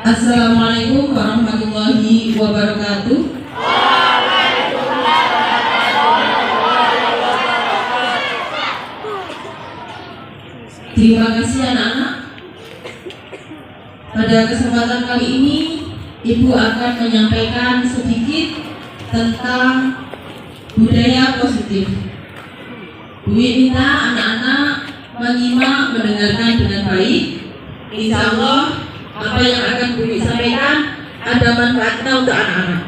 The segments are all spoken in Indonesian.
Assalamualaikum warahmatullahi wabarakatuh. Terima kasih anak-anak. Pada kesempatan kali ini Ibu akan menyampaikan sedikit tentang budaya positif. Bu minta anak-anak menyimak, mendengarkan dengan baik. Insya Allah apa yang akan Bu sampaikan ada manfaatnya untuk anak-anak.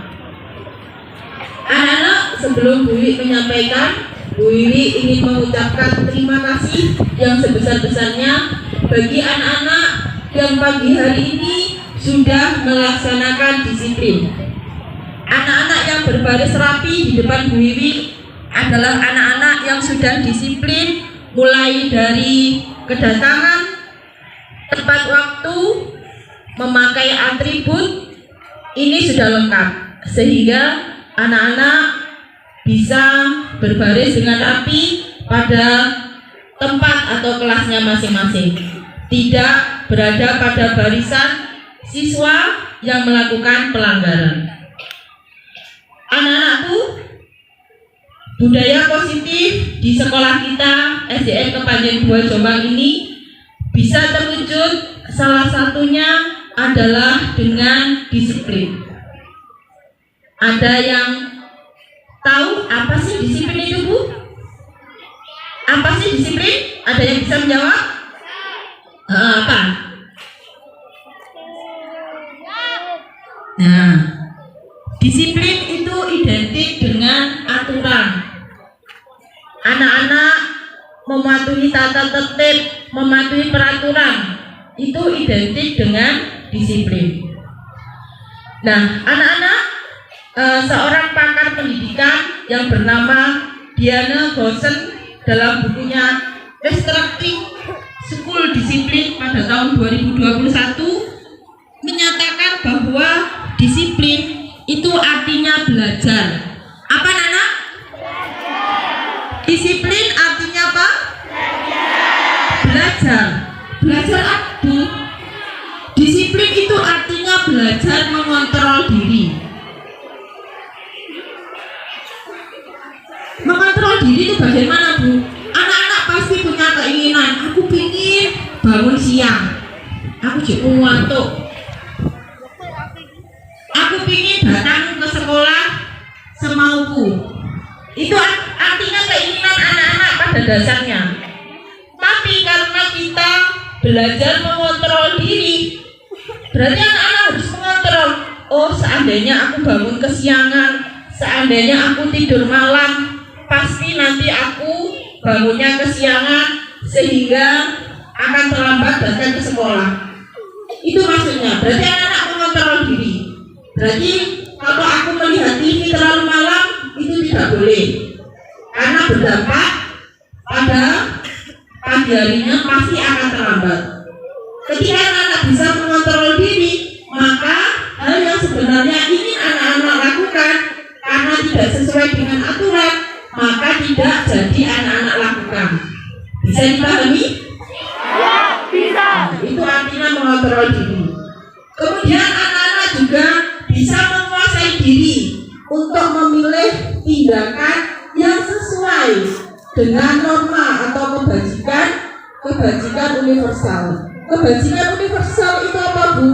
Anak-anak, sebelum Bu menyampaikan, Bu Wiwi ingin mengucapkan terima kasih yang sebesar-besarnya bagi anak-anak yang pagi hari ini sudah melaksanakan disiplin. Anak-anak yang berbaris rapi di depan Bu Wiwi adalah anak-anak yang sudah disiplin, mulai dari kedatangan, tepat waktu, memakai atribut, ini sudah lengkap, sehingga anak-anak bisa berbaris dengan rapi pada tempat atau kelasnya masing-masing, tidak berada pada barisan siswa yang melakukan pelanggaran. Anak-anakku, budaya positif di sekolah kita SDN Kepanjen 2 Jombang ini bisa terwujud, salah satunya adalah dengan disiplin. Ada yang tahu apa sih disiplin itu, Bu? Apa sih disiplin? Ada yang bisa menjawab? Apa? Nah, disiplin itu identik dengan aturan. Anak-anak mematuhi tata tertib, mematuhi peraturan, itu identik dengan disiplin. Nah, anak-anak, seorang pakar pendidikan yang bernama Diana Gosen dalam bukunya Restricting School Discipline pada tahun 2021 menyatakan bahwa disiplin itu artinya belajar. Apa anak? Disiplin artinya apa? Belajar. Belajar apa? Disiplin itu artinya belajar mengontrol diri. Mengontrol diri itu bagaimana, Bu? Anak-anak pasti punya keinginan. Aku ingin bangun siang, aku juga ngantuk. Aku ingin datang ke sekolah semauku. Itu artinya keinginan anak-anak pada dasarnya. Tapi karena kita belajar mengontrol diri, berarti anak-anak harus mengontrol. Oh, seandainya aku bangun kesiangan, seandainya aku tidur malam, pasti nanti aku bangunnya kesiangan sehingga akan terlambat datang ke sekolah. Itu maksudnya. Berarti anak-anak mengontrol diri. Berarti kalau aku melihat TV terlalu malam itu tidak boleh, karena berdampak pada pagi harinya pasti akan terlambat. Ketika anak-anak bisa mengontrol diri, maka hal yang sebenarnya ingin anak-anak lakukan karena tidak sesuai dengan aturan, maka tidak jadi anak-anak lakukan. Bisa dipahami? Ya, bisa. Nah, itu artinya mengontrol diri. Kemudian anak-anak juga bisa menguasai diri untuk memilih tindakan yang sesuai dengan norma atau kebajikan universal. Kebajikan universal itu apa, Bu?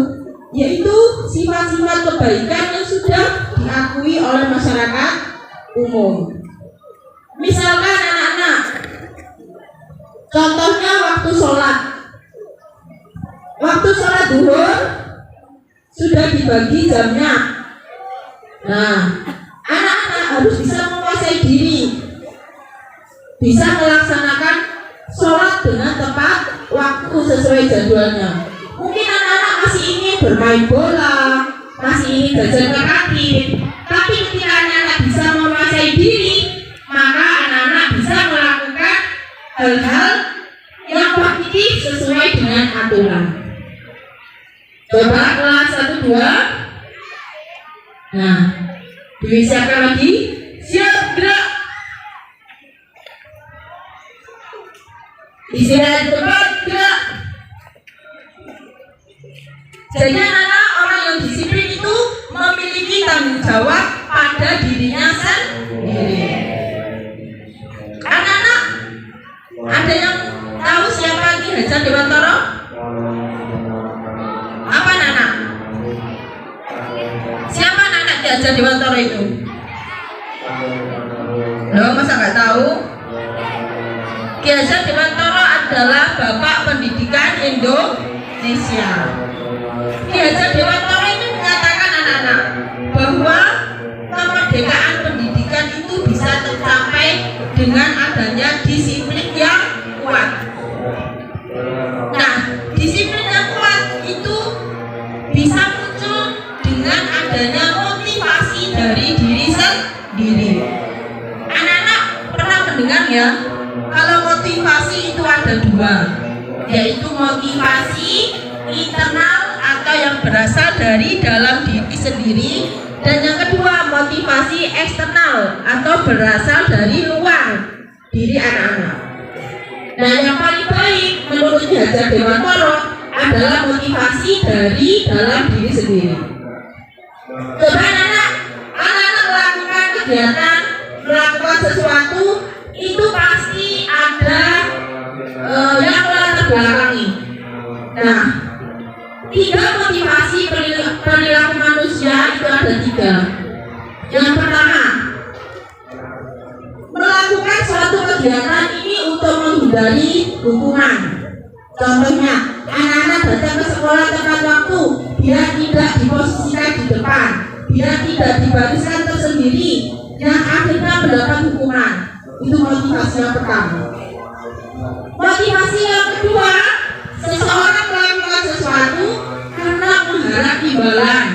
Yaitu sifat-sifat kebaikan yang sudah diakui oleh masyarakat umum. Misalkan anak-anak, contohnya waktu sholat zuhur sudah dibagi jamnya. Nah, anak-anak harus bisa menguasai diri, bisa melaksanakan sholat dengan tepat waktu sesuai jadwalnya. Mungkin anak-anak masih ingin bermain bola, masih ingin jajan ke kantin, tapi ketika anak-anak bisa menguasai diri, maka anak-anak bisa melakukan hal-hal yang positif sesuai dengan aturan. Coba kelas 1, 2. Nah, disiapkan lagi. Siap, gerak. Istirahat di tempat, gerak. Jadi anak-anak tanggung jawab pada dirinya sendiri. Anak-anak, ada yang tahu siapa Ki Hajar Dewantara? Apa anak-anak? Siapa anak-anak Ki Hajar Dewantara itu? Loh, masa nggak tahu? Ki Hajar Dewantara adalah Bapak Pendidikan Indonesia. Ki Hajar Dewantara itu mengatakan anak-anak bahwa kemerdekaan pendidikan itu bisa tercapai dengan adanya disiplin yang kuat. Nah, disiplin yang kuat itu bisa muncul dengan adanya motivasi dari diri sendiri. Anak-anak pernah mendengar ya, kalau motivasi itu ada dua, yaitu motivasi internal atau yang berasal dari dalam diri sendiri, dan yang kedua motivasi eksternal atau berasal dari luar diri anak-anak. Nah, yang paling baik menurut Ki Hajar Dewantara adalah motivasi dari dalam diri sendiri. Coba anak-anak melakukan kegiatan, melakukan sesuatu, itu pasti ada yang melatar belakangi. Nah, tiga motivasi perilaku manusia itu ada tiga. Yang pertama, melakukan suatu kegiatan ini untuk menghindari hukuman. Contohnya, anak-anak datang ke sekolah tepat waktu, biar tidak diposisikan di depan, biar tidak dibariskan tersendiri, yang akhirnya mendapat hukuman. Itu motivasi yang pertama. Motivasi yang kedua, seseorang melakukan sesuatu karena mengharap imbalan,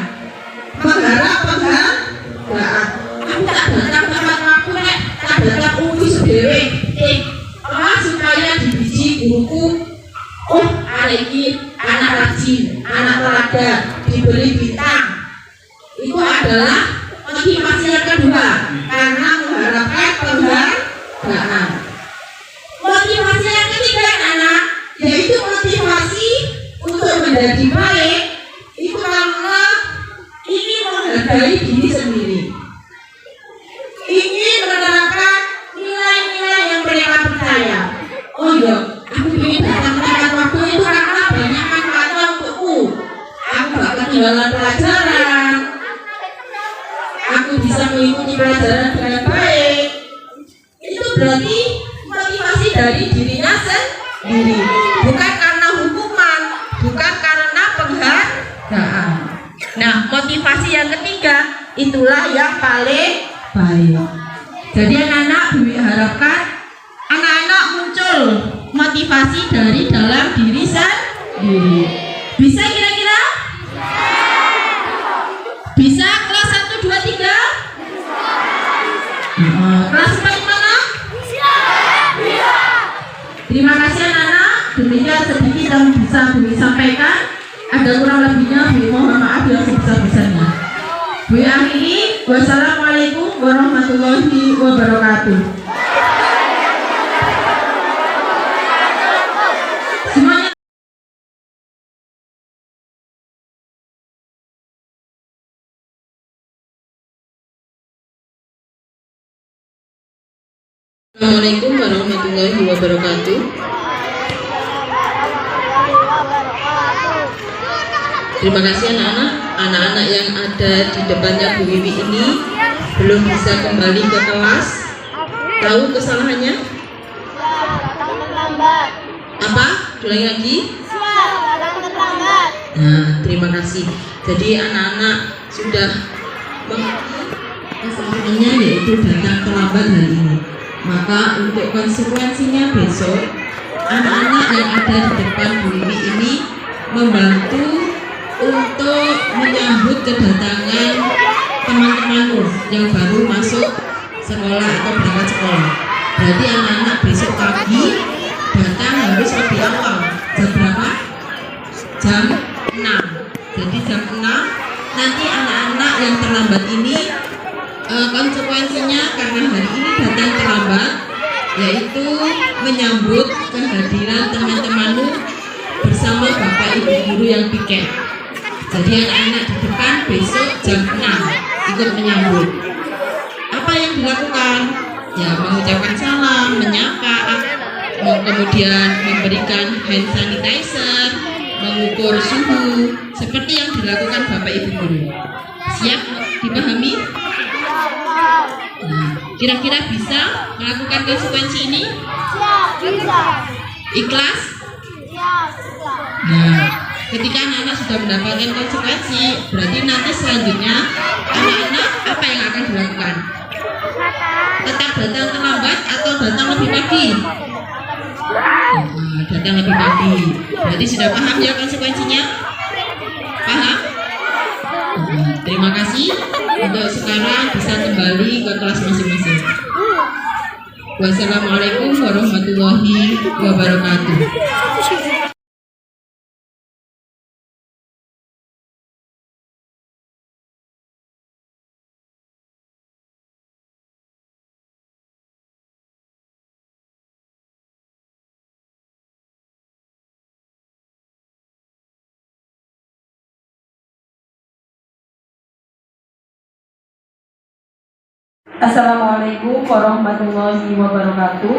mengharap penghargaan. Aku tak datang tepat waktu, tak datang uji sedewe, supaya dibiji guruku. Oh, hari ini anak rajin, anak teladan, diberi bintang. Itu adalah motivasi yang kedua, karena mengharapkan penghargaan. Motivasi yang ketiga anak, yaitu motivasi untuk menjadi baik, itu karena ingin menghargai diri sendiri, ingin menerapkan nilai-nilai yang mereka percaya. Oh iya, aku ingin datang tepat waktu itu karena banyak manfaatnya untukku. Aku gak ketinggalan pelajaran, aku bisa mengikuti pelajaran dengan baik. Itu berarti motivasi dari dirinya sendiri, bukan karena hukuman, bukan karena penghargaan. Nah, motivasi yang ketiga itulah yang paling baik. Jadi anak-anak diharapkan anak-anak muncul motivasi dari dalam diri sendiri. Bisa kira-kira? Bisa kelas 1, 2, 3? Kelas 4 mana? Terima kasih anak-anak. Demikian sedikit yang bisa Bumi sampaikan. Ada kurang lebihnya Bumi mohon maaf yang sebesar-besarnya. Bumi akhiri. Wassalamualaikum warahmatullahi wabarakatuh. Semuanya. Assalamualaikum warahmatullahi wabarakatuh. Terima kasih anak-anak yang ada di depannya Bu Wiwi ini belum bisa kembali ke kelas. Tahu kesalahannya? Apa? Ulangi lagi. Nah, terima kasih. Jadi anak-anak sudah mengerti kesalahannya, yaitu datang terlambat hari ini. Maka untuk konsekuensinya besok anak-anak yang ada di depan Bu Wiwi ini membantu untuk menyambut kedatangan teman-temanmu yang baru masuk sekolah atau berangkat sekolah. Berarti anak-anak besok pagi datang harus lebih awal. Jam berapa? Jam 6. Jadi jam 6 nanti anak-anak yang terlambat ini konsekuensinya karena hari ini datang terlambat, yaitu menyambut kehadiran teman-temanmu bersama Bapak Ibu guru yang piket. Jadi anak-anak di depan besok jam 6 ikut menyambut. Apa yang dilakukan? Ya, mengucapkan salam, menyapa, kemudian memberikan hand sanitizer, mengukur suhu, seperti yang dilakukan Bapak Ibu guru. Siap dipahami? Nah, kira-kira bisa melakukan konsekuensi ini? Siap, bisa. Ikhlas? Siap, bisa. Nah, ketika anak-anak sudah mendapatkan konsekuensi, berarti nanti selanjutnya anak-anak apa yang akan dilakukan? Tetap datang terlambat atau datang lebih pagi? Datang lebih pagi. Berarti sudah paham ya konsekuensinya? Paham? Terima kasih. Untuk sekarang bisa kembali ke kelas masing-masing. Wassalamualaikum warahmatullahi wabarakatuh. Assalamualaikum warahmatullahi wabarakatuh.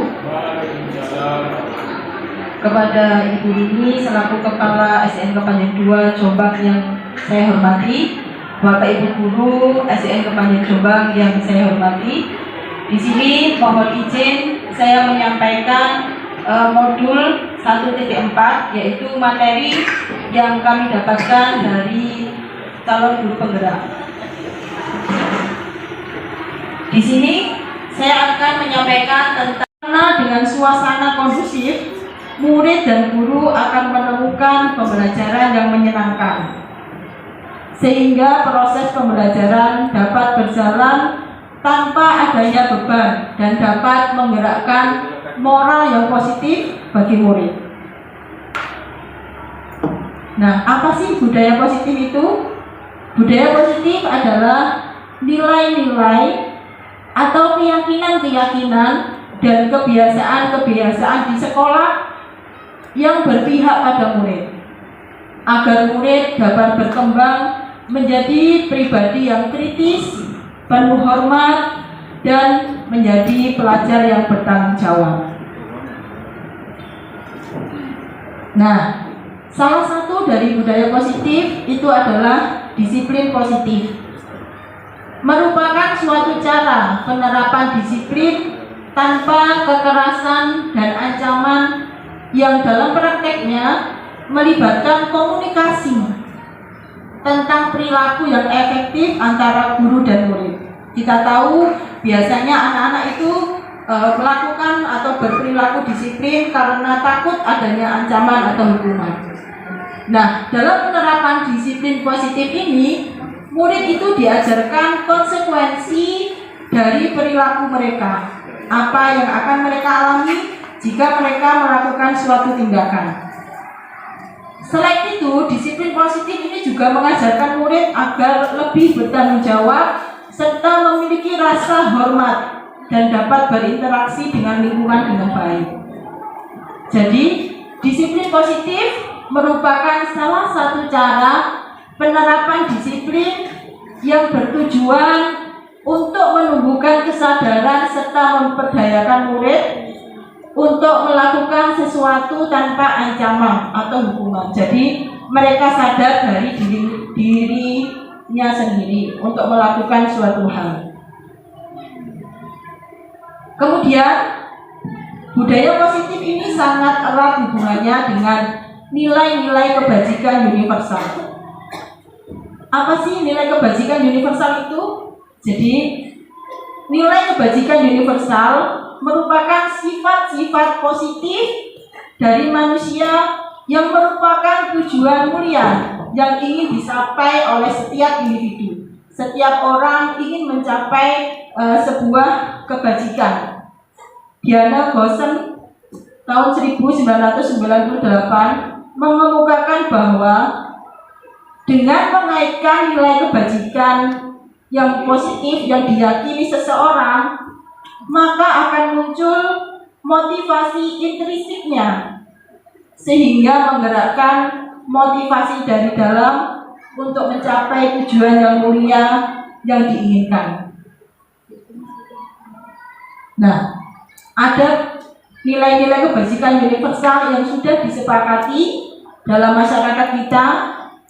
Kepada Ibu Rini selaku Kepala SDN Kepanjen 2 Jombang yang saya hormati, Bapak Ibu Guru SDN Kepanjen Jombang yang saya hormati, di sini mohon izin saya menyampaikan modul 1.4, yaitu materi yang kami dapatkan dari calon guru penggerak. Di sini saya akan menyampaikan tentang dengan suasana kondusif, murid dan guru akan menemukan pembelajaran yang menyenangkan, sehingga proses pembelajaran dapat berjalan tanpa adanya beban dan dapat menggerakkan moral yang positif bagi murid. Nah, apa sih budaya positif itu? Budaya positif adalah nilai-nilai atau keyakinan-keyakinan dan kebiasaan-kebiasaan di sekolah yang berpihak pada murid, agar murid dapat berkembang menjadi pribadi yang kritis, penuh hormat, dan menjadi pelajar yang bertanggung jawab. Nah, salah satu dari budaya positif itu adalah disiplin positif, merupakan suatu cara penerapan disiplin tanpa kekerasan dan ancaman yang dalam prakteknya melibatkan komunikasi tentang perilaku yang efektif antara guru dan murid. Kita tahu biasanya anak-anak itu melakukan atau berperilaku disiplin karena takut adanya ancaman atau hukuman. Nah, dalam penerapan disiplin positif ini, murid itu diajarkan konsekuensi dari perilaku mereka, apa yang akan mereka alami jika mereka melakukan suatu tindakan. Selain itu, disiplin positif ini juga mengajarkan murid agar lebih bertanggung jawab serta memiliki rasa hormat dan dapat berinteraksi dengan lingkungan dengan baik. Jadi, disiplin positif merupakan salah satu cara penerapan disiplin yang bertujuan untuk menumbuhkan kesadaran serta memperdayakan murid untuk melakukan sesuatu tanpa ancaman atau hukuman. Jadi mereka sadar dari dirinya sendiri untuk melakukan suatu hal. Kemudian budaya positif ini sangat erat hubungannya dengan nilai-nilai kebajikan universal. Apa sih nilai kebajikan universal itu? Jadi, nilai kebajikan universal merupakan sifat-sifat positif dari manusia yang merupakan tujuan mulia yang ingin dicapai oleh setiap individu. Setiap orang ingin mencapai sebuah kebajikan. Diana Gosen tahun 1998 mengemukakan bahwa dengan mengaitkan nilai kebajikan yang positif yang diyakini seseorang, maka akan muncul motivasi intrinsiknya, sehingga menggerakkan motivasi dari dalam untuk mencapai tujuan yang mulia, yang diinginkan. Nah, ada nilai-nilai kebajikan universal yang sudah disepakati dalam masyarakat kita,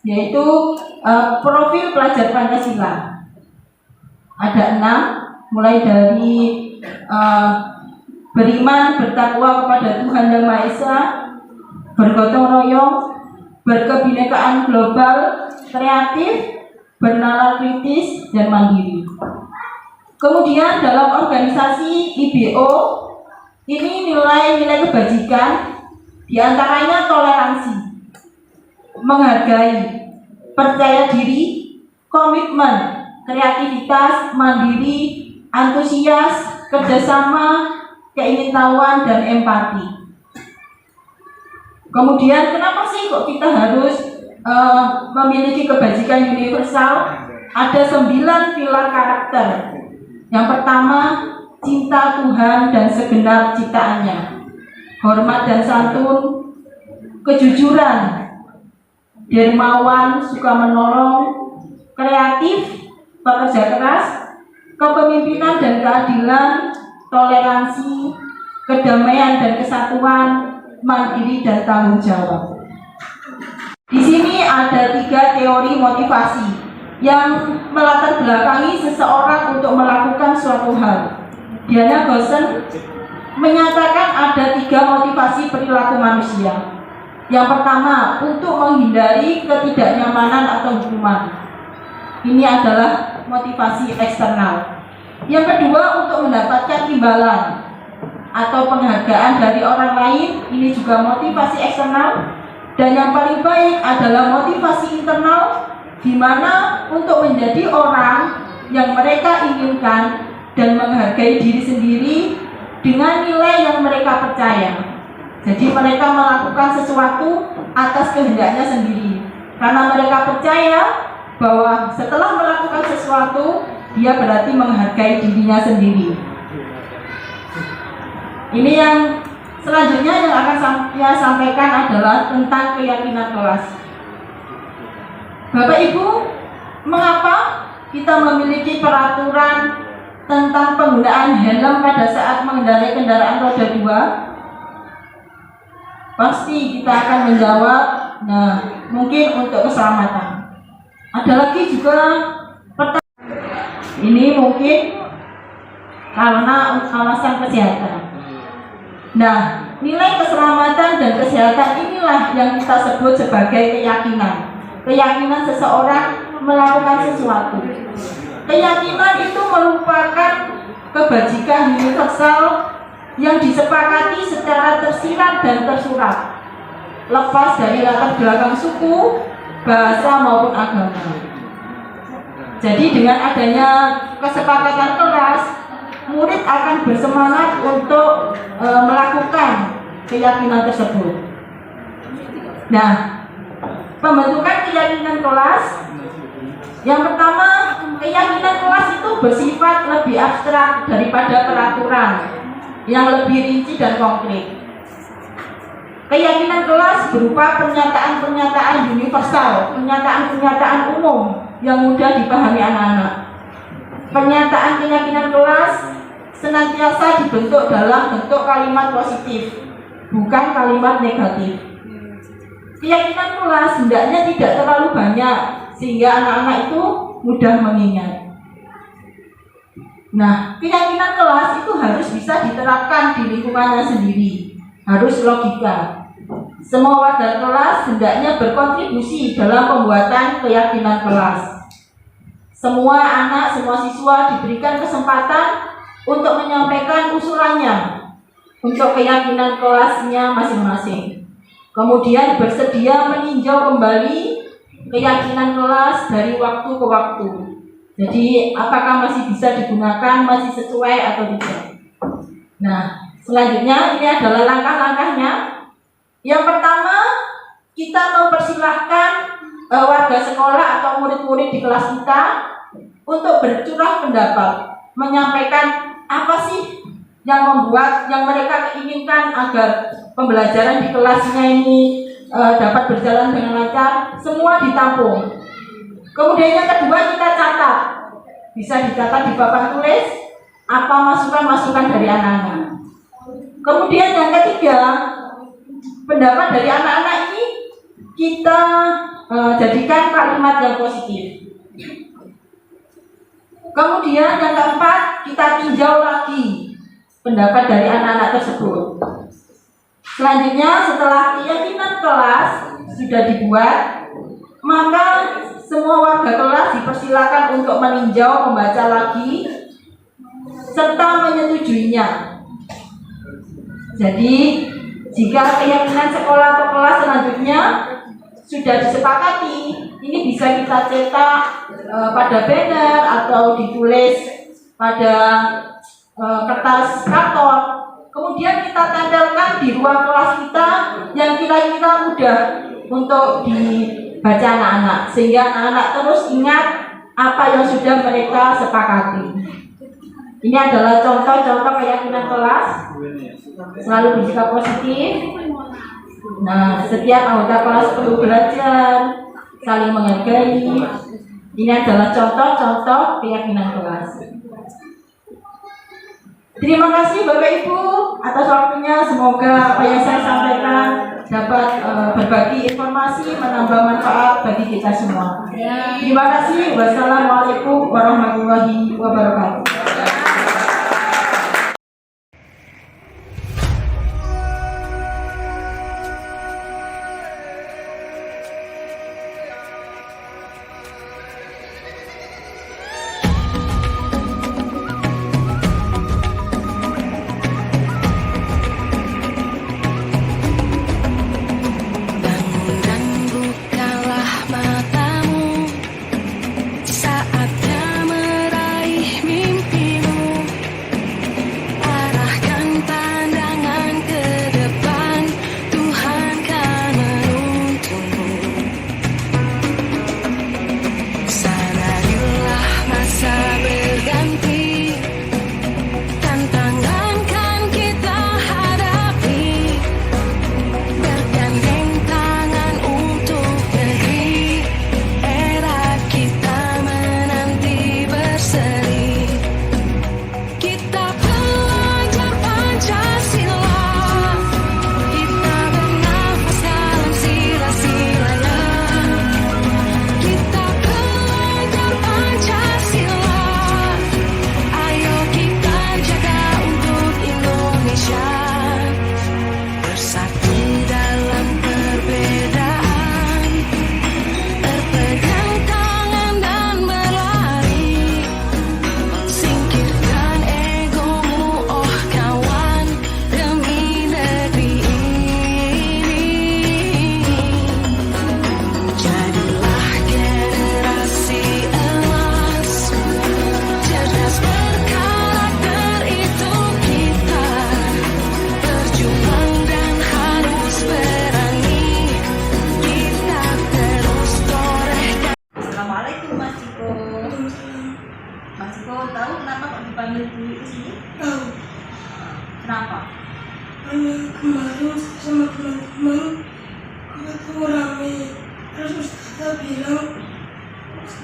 yaitu profil pelajar Pancasila. Ada 6, mulai dari beriman, bertakwa kepada Tuhan Yang Maha Esa, bergotong royong, berkebinekaan global, kreatif, bernalar kritis, dan mandiri. Kemudian dalam organisasi IBO, ini nilai-nilai kebajikan diantaranya toleransi, menghargai, percaya diri, komitmen, kreativitas, mandiri, antusias, kerjasama, keingintahuan, dan empati. Kemudian kenapa sih kok kita harus memiliki kebajikan universal? Ada 9 pilar karakter. Yang pertama, cinta Tuhan dan segenap ciptaannya, hormat dan santun, kejujuran, dermawan, suka menolong, kreatif, pekerja keras, kepemimpinan dan keadilan, toleransi, kedamaian dan kesatuan, mandiri dan tanggung jawab. Di sini ada 3 teori motivasi yang melatar belakangi seseorang untuk melakukan suatu hal. Diana Gosen menyatakan ada 3 motivasi perilaku manusia. Yang pertama, untuk menghindari ketidaknyamanan atau hukuman. Ini adalah motivasi eksternal. Yang kedua, untuk mendapatkan imbalan atau penghargaan dari orang lain. Ini juga motivasi eksternal. Dan yang paling baik adalah motivasi internal, di mana untuk menjadi orang yang mereka inginkan dan menghargai diri sendiri dengan nilai yang mereka percaya. Jadi mereka melakukan sesuatu atas kehendaknya sendiri, karena mereka percaya bahwa setelah melakukan sesuatu, dia berarti menghargai dirinya sendiri. Ini yang selanjutnya yang akan saya sampaikan adalah tentang keyakinan kelas. Bapak Ibu, mengapa kita memiliki peraturan tentang penggunaan helm pada saat mengendarai kendaraan roda 2? Pasti kita akan menjawab, nah, mungkin untuk keselamatan. Ada lagi juga pertanyaan, ini mungkin karena alasan kesehatan. Nah, nilai keselamatan dan kesehatan inilah yang kita sebut sebagai keyakinan. Keyakinan seseorang melakukan sesuatu. Keyakinan itu merupakan kebajikan universal yang disepakati secara tersirat dan tersurat, lepas dari latar belakang suku, bahasa maupun agama. Jadi dengan adanya kesepakatan kelas, murid akan bersemangat untuk melakukan keyakinan tersebut. Nah, pembentukan keyakinan kelas, yang pertama, keyakinan kelas itu bersifat lebih abstrak daripada peraturan yang lebih rinci dan konkret. Keyakinan kelas berupa pernyataan-pernyataan universal, pernyataan-pernyataan umum yang mudah dipahami anak-anak. Pernyataan keyakinan kelas senantiasa dibentuk dalam bentuk kalimat positif, bukan kalimat negatif. Keyakinan kelas hendaknya tidak terlalu banyak sehingga anak-anak itu mudah mengingat. Nah, keyakinan kelas itu harus bisa diterapkan di lingkungannya sendiri, harus logika. Semua warga kelas hendaknya berkontribusi dalam pembuatan keyakinan kelas. Semua anak, semua siswa diberikan kesempatan untuk menyampaikan usulannya untuk keyakinan kelasnya masing-masing. Kemudian bersedia meninjau kembali keyakinan kelas dari waktu ke waktu. Jadi apakah masih bisa digunakan, masih sesuai atau tidak. Nah, selanjutnya ini adalah langkah-langkahnya. Yang pertama, kita mempersilahkan warga sekolah atau murid-murid di kelas kita untuk bercurah pendapat, menyampaikan apa sih yang membuat, yang mereka inginkan agar pembelajaran di kelasnya ini dapat berjalan dengan lancar. Semua ditampung. Kemudian yang kedua, kita catat. bisa dicatat di papan tulis apa masukan-masukan dari anak-anak. Kemudian yang ketiga, pendapat dari anak-anak ini kita jadikan kalimat yang positif. Kemudian yang keempat, kita tinjau lagi pendapat dari anak-anak tersebut. Selanjutnya, setelah keyakinan kelas sudah dibuat, maka semua warga kelas dipersilakan untuk meninjau, membaca lagi, serta menyetujuinya. Jadi, jika keyakinan sekolah atau kelas selanjutnya sudah disepakati, ini bisa kita cetak pada banner atau ditulis pada kertas karton. Kemudian kita tempelkan di ruang kelas kita yang kira-kira mudah untuk dibaca anak-anak, sehingga anak-anak terus ingat apa yang sudah mereka sepakati. Ini adalah contoh-contoh keyakinan kelas, selalu bersikap positif. Nah, setiap anggota kelas perlu belajar, saling menghargai. Ini adalah contoh-contoh keyakinan kelas. Terima kasih Bapak Ibu atas waktunya. Semoga apa yang saya sampaikan dapat berbagi informasi, menambah manfaat bagi kita semua. Terima kasih. Wassalamualaikum warahmatullahi wabarakatuh. Kemarin sama teman-teman aku rame, terus Ustazah bilang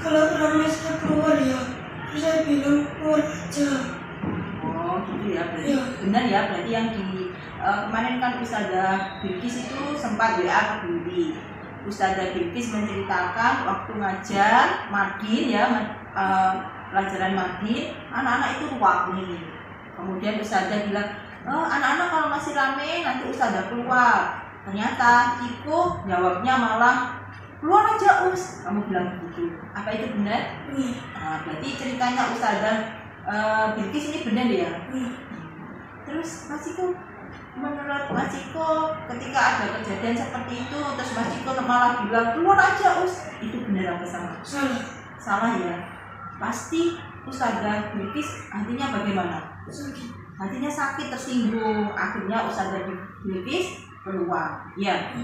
kalau rame saya keluar ya, terus saya bilang keluar aja. Oh gitu ya, berarti Ya. benar ya, berarti yang di kemarin kan Ustazah Bilqis itu sempat WA ke Bibi. Ustazah Bilqis menceritakan waktu ngajar Madin ya, pelajaran Madin, anak-anak itu ruwak nih. Kemudian Ustazah bilang, anak-anak kalau masih rame nanti Ustazah keluar. Ternyata Ciko jawabnya malah keluar aja Us, kamu bilang begitu. Apa itu benar? Nah, berarti ceritanya Ustazah Bilqis ini benar ya? Terus Mas Ciko, menurut Mas Ciko ketika ada kejadian seperti itu terus Mas Ciko malah bilang keluar aja Us, itu benar apa salah? Salah. Salah ya? Pasti Ustazah Bilqis artinya bagaimana? Sakit. Hatinya sakit, tersinggung. Akhirnya Ustazah Bilqis keluar. Ya.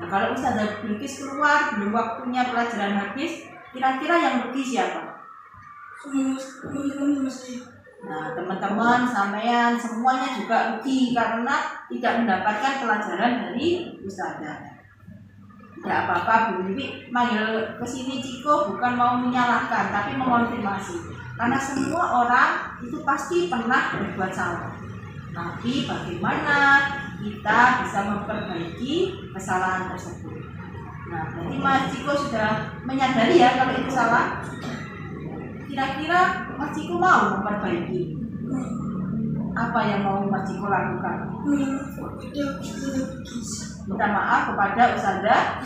Nah kalau Ustazah Bilqis keluar belum waktunya pelajaran habis, kira-kira yang rugi siapa? Semua teman-teman saya. Nah teman-teman, sampean semuanya juga rugi karena tidak mendapatkan pelajaran dari Ustazah. Tidak apa-apa Bu Wiwi manggil ke sini Ciko bukan mau menyalahkan tapi mengonfirmasi. Karena semua orang itu pasti pernah berbuat salah. Tapi bagaimana kita bisa memperbaiki kesalahan tersebut? Nah, berarti Mas Ciko sudah menyadari ya kalau itu salah. Kira-kira Mas Ciko mau memperbaiki? Apa yang mau Mas Ciko lakukan? Minta maaf kepada Ustazah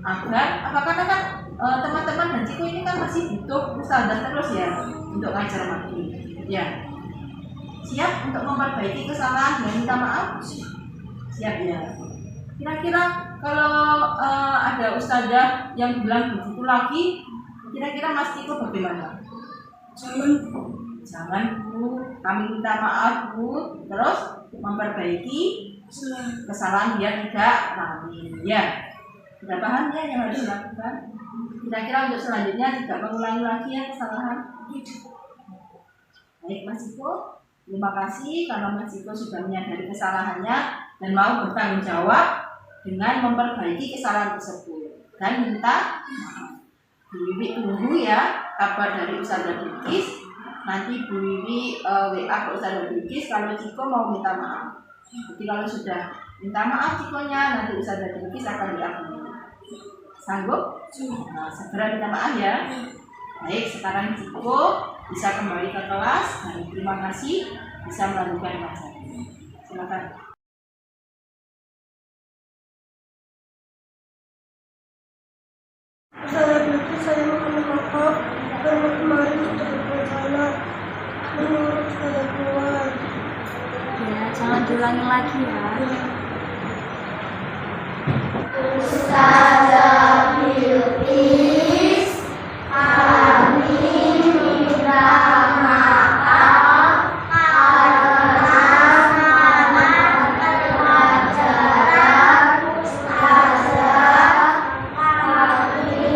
agar karena kan teman-teman dan Ciko ini kan masih butuh Ustazah terus ya untuk ngajar lagi ya. Siap untuk memperbaiki kesalahan dan minta maaf? Siap ya. Kira-kira kalau ada Ustazah yang bilang begitu lagi, kira-kira Mas Ciko bagaimana? Jangan Bu, kami minta maaf Bu, terus memperbaiki kesalahan biar tidak lagi ya. Sudah paham ya yang harus dilakukan? Kira-kira untuk selanjutnya tidak mengulangi lagi ya kesalahan. Baik Mas Ciko, terima kasih karena Mas Ciko sudah menyadari kesalahannya dan mau bertanggung jawab dengan memperbaiki kesalahan tersebut dan minta maaf. Bu Wiwi tunggu ya kabar dari Ustazah Bilqis. Nanti Bu Wiwi WA ke Ustazah Bilqis kalau Ciko mau minta maaf. Jadi kalau sudah minta maaf Cikonya, nanti Ustazah Bilqis akan diakui. Sanggup? Nah, segera minta maaf ya. Baik, sekarang Ciko bisa kembali ke kelas dan terima kasih bisa melakukan pelajaran. Silakan. Ustazah Bilqis, saya mohon maaf karena kemarin sudah berbuat salah. Menurut Ustazah keluar. Ya, jangan diulangi lagi ya. Ustazah Bilqis, kami minta maaf atas nama pelajaran Ustazah kami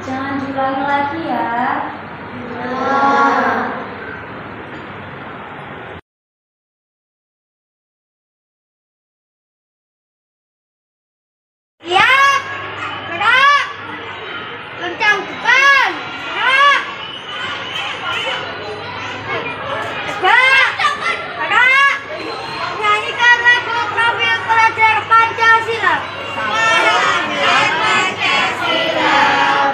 Jangan diulangi lagi ya. Siap, gerak, kencang depan, gerak, gerak, nyanyikan lagu profil pelajar Pancasila.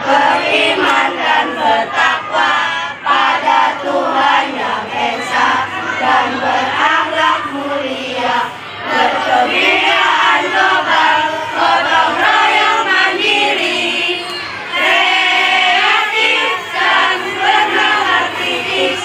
Beriman dan bertakwa pada Tuhan yang Esa dan berakhlak mulia, berkebudayaan global, gotong royong mandiri, kreatif dan bernalar kritis.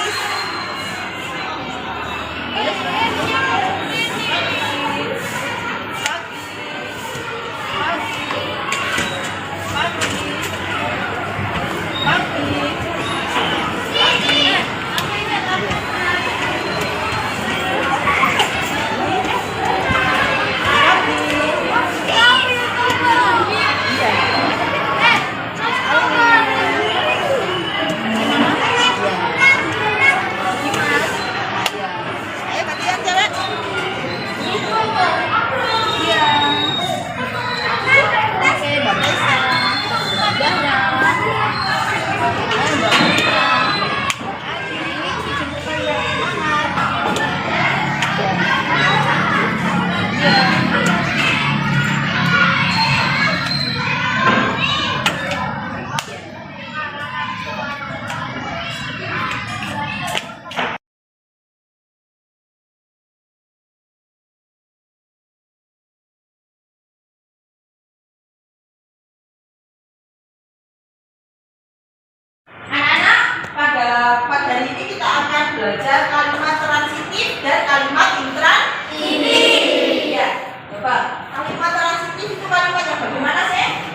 Pada hari ini kita akan belajar kalimat transitif dan kalimat intransitif. Ya, coba kalimat transitif itu kalimat yang bagaimana sih?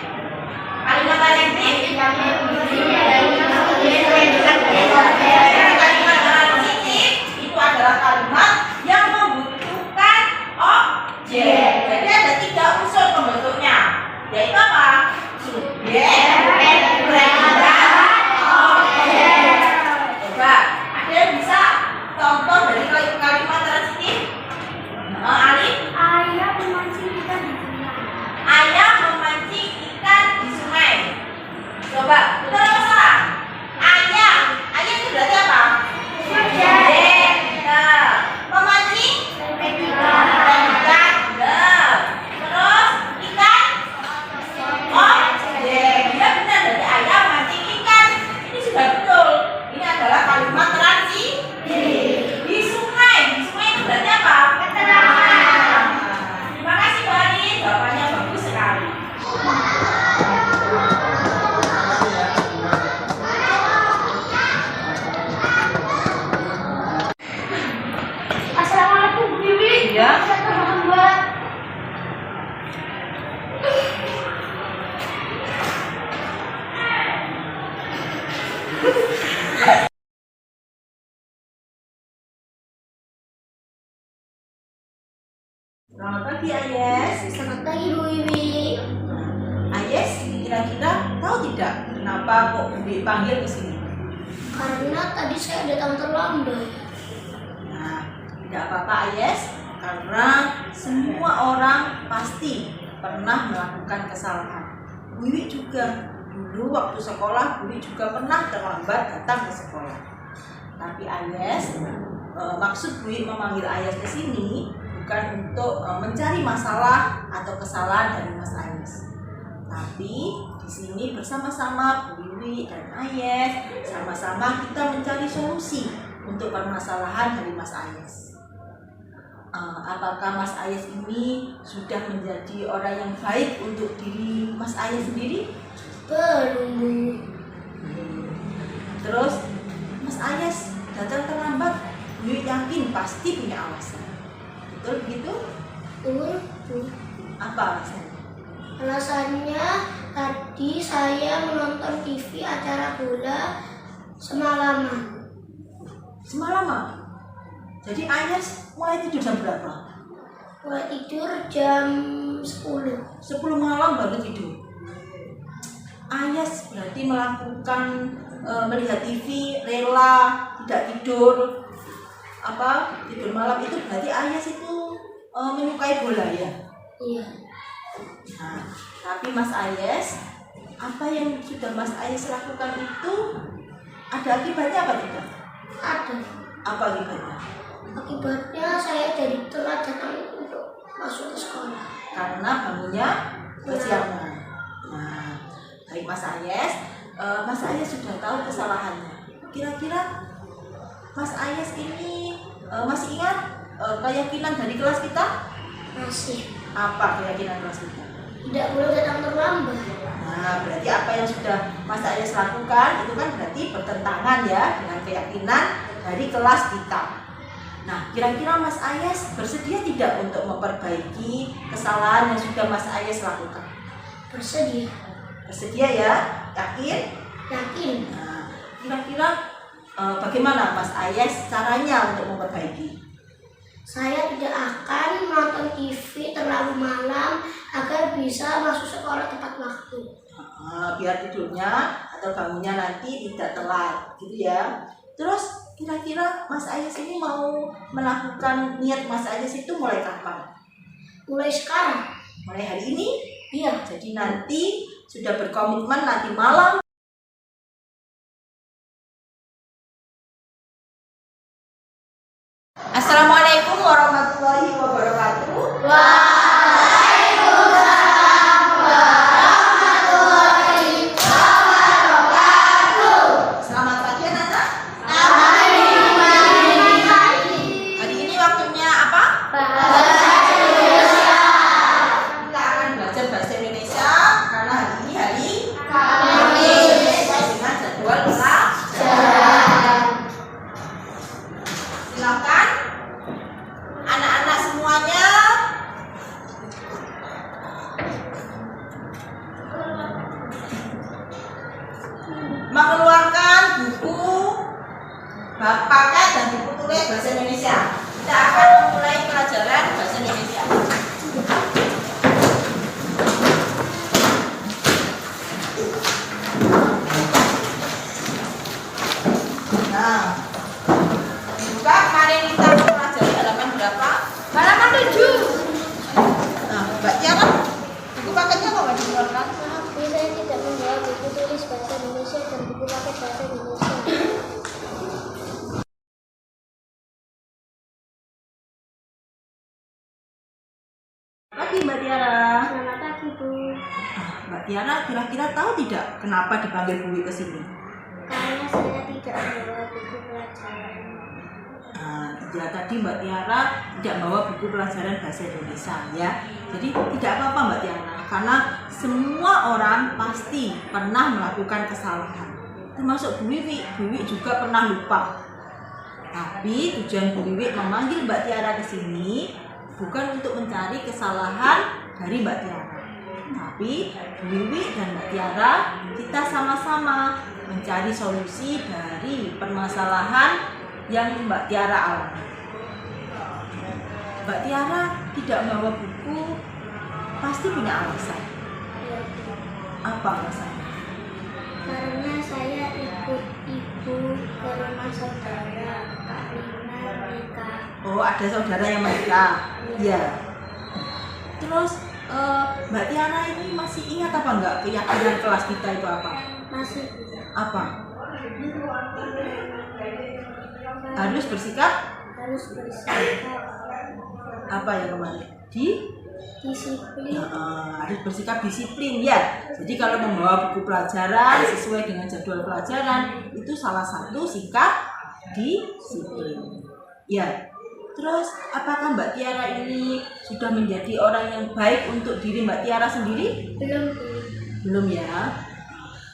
Kalimat transitif. Kalimat transitif itu adalah kalimat yang membutuhkan kenapa kok dipanggil ke sini? Karena tadi saya datang terlambat. Nah, tidak apa-apa Ayes, karena semua orang pasti pernah melakukan kesalahan. Wiwi juga dulu waktu sekolah, Wiwi juga pernah terlambat datang ke sekolah. Tapi Ayes, maksud Wiwi memanggil Ayes ke sini bukan untuk mencari masalah atau kesalahan dari Mas Ayes. Tapi di sini bersama-sama Bu Wiwi dan Ayes sama-sama kita mencari solusi untuk permasalahan dari Mas Ayes. Apakah Mas Ayes ini sudah menjadi orang yang baik untuk diri Mas Ayes sendiri? Belum, Bu. Terus Mas Ayes datang terlambat, Wiwi yakin pasti punya alasan. Betul begitu? Betul, Bu. Apa alasannya? Alasannya tadi saya menonton TV acara bola semalaman. Semalaman. Jadi Ayes mulai tidur jam berapa? Mulai tidur jam 10. 10 malam baru tidur. Ayes berarti melakukan melihat TV, rela tidak tidur, tidur malam itu berarti Ayes itu menyukai bola ya. Iya. Nah, tapi Mas Ayes, apa yang sudah Mas Ayes lakukan itu ada akibatnya apa tidak? Ada. Apa akibatnya? Akibatnya saya jadi telat datang untuk masuk ke sekolah. Karena bangunnya kesiangan. Nah, baik Mas Ayes sudah tahu kesalahannya. Kira-kira Mas Ayes ini masih ingat keyakinan dari kelas kita? Masih. Apa keyakinan kelas kita? Tidak boleh datang terlambat. Nah, berarti apa yang sudah Mas Ayes lakukan itu kan berarti bertentangan ya dengan keyakinan dari kelas kita. Nah, kira-kira Mas Ayes bersedia tidak untuk memperbaiki kesalahan yang sudah Mas Ayes lakukan? Bersedia. Bersedia ya? Yakin? Yakin. Nah, kira-kira bagaimana Mas Ayes caranya untuk memperbaiki? Saya tidak akan menonton TV terlalu malam agar bisa masuk sekolah tepat waktu. Biar tidurnya atau bangunnya nanti tidak telat, gitu ya. Terus kira-kira Mas Ayes ini mau melakukan niat Mas Ayes itu mulai kapan? Mulai sekarang. Mulai hari ini? Iya. Jadi nanti sudah berkomitmen nanti malam. Assalamualaikum warahmatullahi wabarakatuh. Selamat pagi anak-anak. Hari ini waktunya apa? Kita akan belajar bahasa Indonesia karena hari ini hari Kamis dengan jadwal pelajaran. Silakan anak-anak semuanya mengeluarkan buku paket dan buku tulis bahasa Indonesia. Kita akan memulai pelajaran bahasa Indonesia. Nah, buka, kemarin kita pelajari halaman berapa? Halaman 7. Nah, Mbak Tiara, buku paketnya kok nggak dikeluarkan? Maaf, Bu, saya tidak membawa buku tulis bahasa Indonesia dan buku paket bahasa Indonesia. Pagi Mbak Tiara. Selamat pagi, Bu. Mbak Tiara kira-kira tahu tidak kenapa dipanggil Bu Wiwi ke sini? Karena saya tidak membawa buku pelajaran. Ya tadi Mbak Tiara tidak bawa buku pelajaran bahasa Indonesia ya. Jadi tidak apa-apa Mbak Tiara, karena semua orang pasti pernah melakukan kesalahan. Termasuk Bu Wiwi. Bu Wiwi juga pernah lupa. Tapi tujuan Bu Wiwi memanggil Mbak Tiara ke sini bukan untuk mencari kesalahan dari Mbak Tiara. Tapi Bu Wiwi dan Mbak Tiara kita sama-sama mencari solusi dari permasalahan yang Mbak Tiara alami. Mbak Tiara tidak membawa buku pasti punya alasan. Apa alasannya? Karena saya ikut ibu ke rumah saudara Kak Rina menikah. Oh, ada saudara yang menikah. Iya. Terus Mbak Tiara ini masih ingat apa enggak keyakinan kelas kita itu apa? Masih Apa? Harus bersikap harus bersikap apa ya kemarin? disiplin. Harus bersikap disiplin ya. Jadi kalau membawa buku pelajaran sesuai dengan jadwal pelajaran itu salah satu sikap disiplin. Ya. Terus apakah Mbak Tiara ini sudah menjadi orang yang baik untuk diri Mbak Tiara sendiri? Belum ya.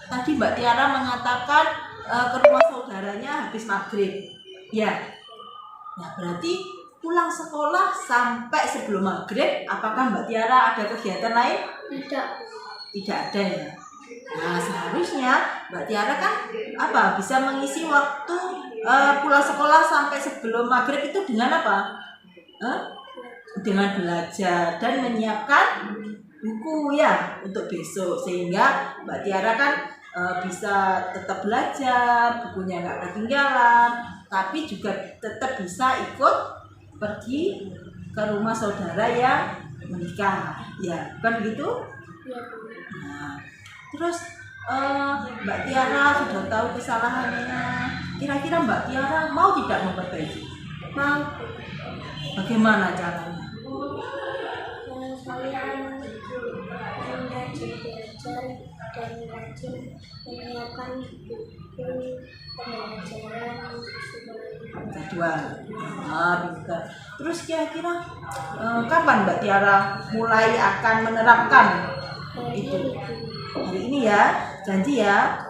Tadi Mbak Tiara mengatakan ke rumah saudaranya habis maghrib. Ya. Nah berarti pulang sekolah sampai sebelum maghrib, apakah Mbak Tiara ada kegiatan lain? Tidak ada ya. Nah seharusnya Mbak Tiara kan bisa mengisi waktu pulang sekolah sampai sebelum maghrib itu dengan apa? Dengan belajar dan menyiapkan buku ya untuk besok, sehingga Mbak Tiara kan bisa tetap belajar, bukunya nggak ketinggalan, tapi juga tetap bisa ikut pergi ke rumah saudara yang menikah, ya kan begitu? Nah, terus Mbak Tiara sudah tahu kesalahannya, kira-kira Mbak Tiara mau tidak memperbaiki? Mau. Bagaimana caranya? Saya rajin belajar dan rajin menyiapkan buku pembelajaran Jadwal. Pintar. Terus kira-kira kapan Mbak Tiara mulai akan menerapkan itu? Hari ini ya, janji ya.